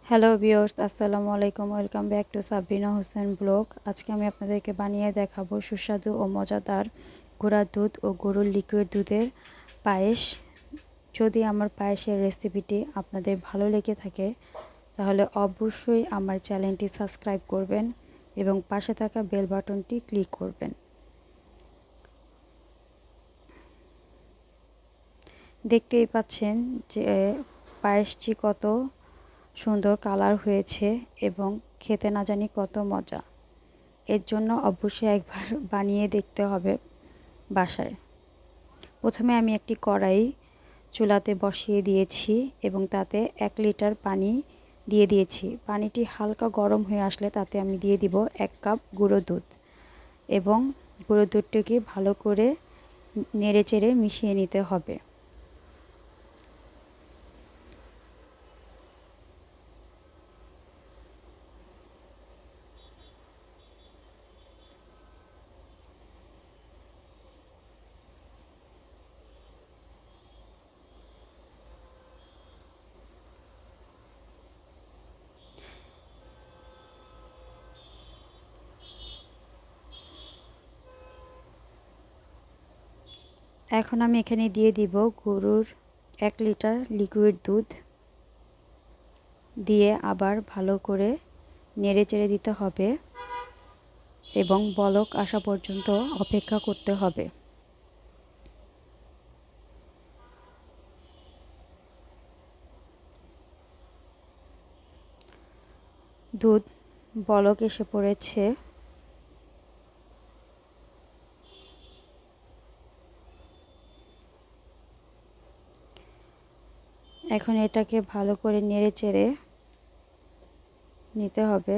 Hello viewers, আসসালামু আলাইকুম। Welcome back to Sabrina Hossain blog. আজকে আমি আপনাদেরকে বানিয়ে দেখাবো সুস্বাদু ও মজাদার গুঁড়া দুধ ও গরুর লিকুইড দুধের পায়েস। যদি আমার পায়েসের রেসিপিটি আপনাদের ভালো লেগে থাকে তাহলে অবশ্যই আমার চ্যানেলটি সাবস্ক্রাইব করবেন এবং পাশে থাকা বেল বাটনটি ক্লিক করবেন। দেখতেই পাচ্ছেন যে পায়েসটি কত সুন্দর কালার হয়েছে এবং খেতে না জানি কত মজা। এর জন্য অবশ্যই একবার বানিয়ে দেখতে হবে বাসায়। প্রথমে আমি একটি কড়াই চুলাতে বসিয়ে দিয়েছি এবং তাতে 1 লিটার পানি দিয়ে দিয়েছি। পানিটি হালকা গরম হয়ে আসলে তাতে আমি দিয়ে দিব 1 কাপ গুঁড়ো দুধ এবং গুঁড়ো দুধটাকে ভালো করে নেড়েচেড়ে মিশিয়ে নিতে হবে। এখন আমি এখানে দিয়ে দিব গরুর 1 লিটার লিকুইড দুধ দিয়ে আবার ভালো করে নেড়েচেড়ে দিতে হবে এবং বলক আসা পর্যন্ত অপেক্ষা করতে হবে। দুধ বলক এসে পড়েছে। এখন এটাকে ভালো করে নেড়েচেড়ে নিতে হবে।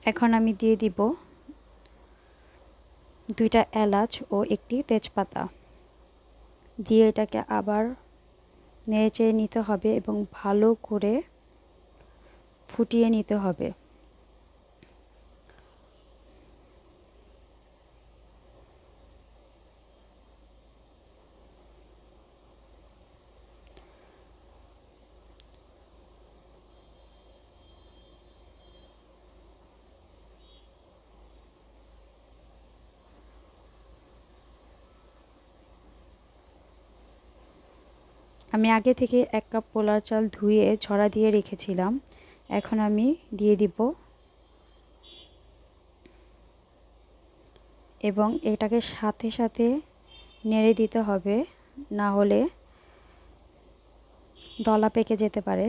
এখন আমি দিয়ে দিব 2টা এলাচ ও একটি তেজপাতা দিয়ে এটাকে আবার নেড়েচেড়ে নিতে হবে এবং ভালো করে ফুটিয়ে নিতে হবে। আমি আগে থেকে 1 কাপ পোলার চাল ধুয়ে ঝরা দিয়ে রেখেছিলাম। এখন আমি দিয়ে দিব এবং এটাকে সাথে সাথে নেড়ে দিতে হবে, না হলে দলা পেকে যেতে পারে।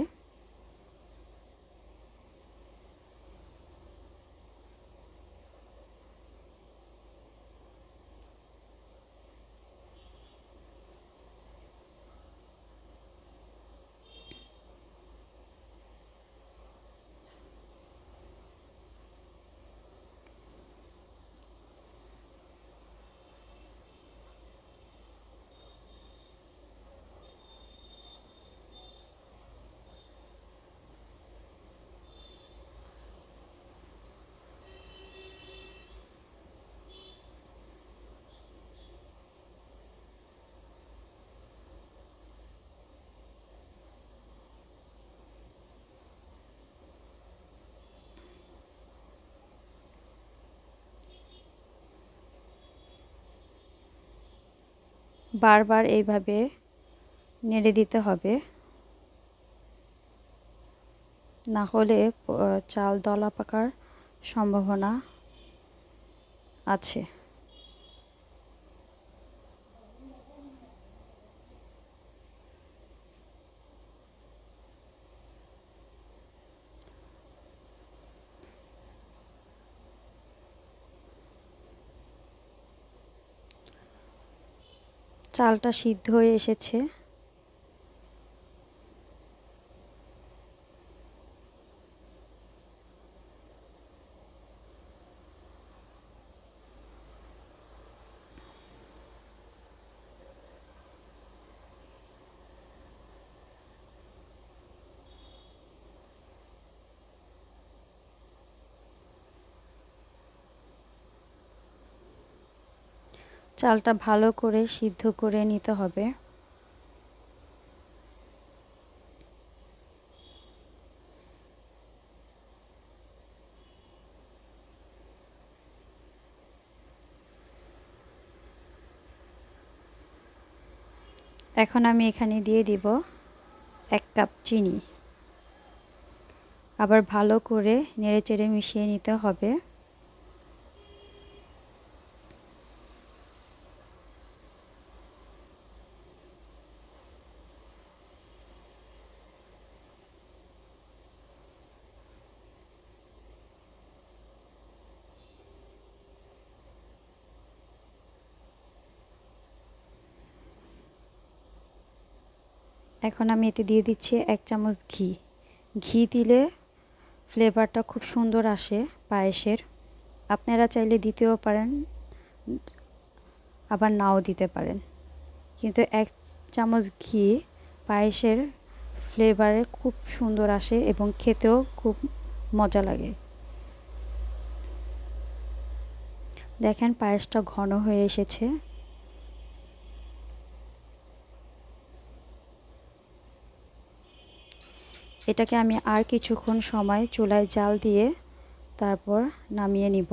বারবার এইভাবে নেড়ে দিতে হবে, না হলে চাল দলা পাকার সম্ভাবনা আছে। চালটা সিদ্ধ হয়ে এসেছে। চালটা ভালো করে সিদ্ধ করে নিতে হবে। এখন আমি এখানে দিয়ে দিব 1 কাপ চিনি। আবার ভালো করে নেড়েচেড়ে মিশিয়ে নিতে হবে। এখন আমি এতে দিয়ে দিচ্ছি 1 চামচ ঘি। ঘি দিলে ফ্লেভারটা খুব সুন্দর আসে পায়েসের। আপনারা চাইলে দিতেও পারেন, আবার নাও দিতে পারেন, কিন্তু 1 চামচ ঘি পায়েসের ফ্লেভারে খুব সুন্দর আসে এবং খেতেও খুব মজা লাগে। দেখেন পায়েসটা ঘন হয়ে এসেছে। এটাকে আমি আর কিছুক্ষণ সময় চুলায় জাল দিয়ে তারপর নামিয়ে নিব।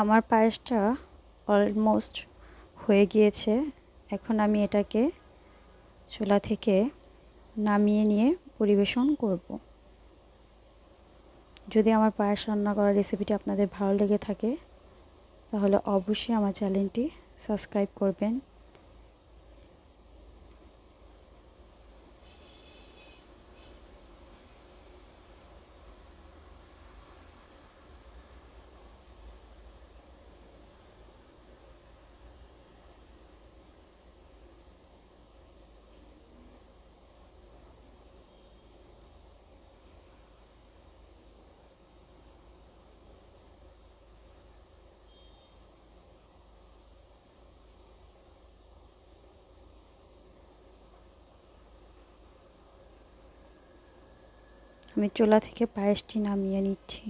আমার পায়েসটা অলমোস্ট হয়ে গিয়েছে। এখন আমি এটাকে চুলা থেকে নামিয়ে নিয়ে পরিবেশন করব। যদি আমার পায়েস রান্না করার রেসিপিটি আপনাদের ভালো লেগে থাকে তাহলে অবশ্যই আমার চ্যানেলটি সাবস্ক্রাইব করবেন। আমি চুলা থেকে পায়েসটি নামিয়ে নিচ্ছি।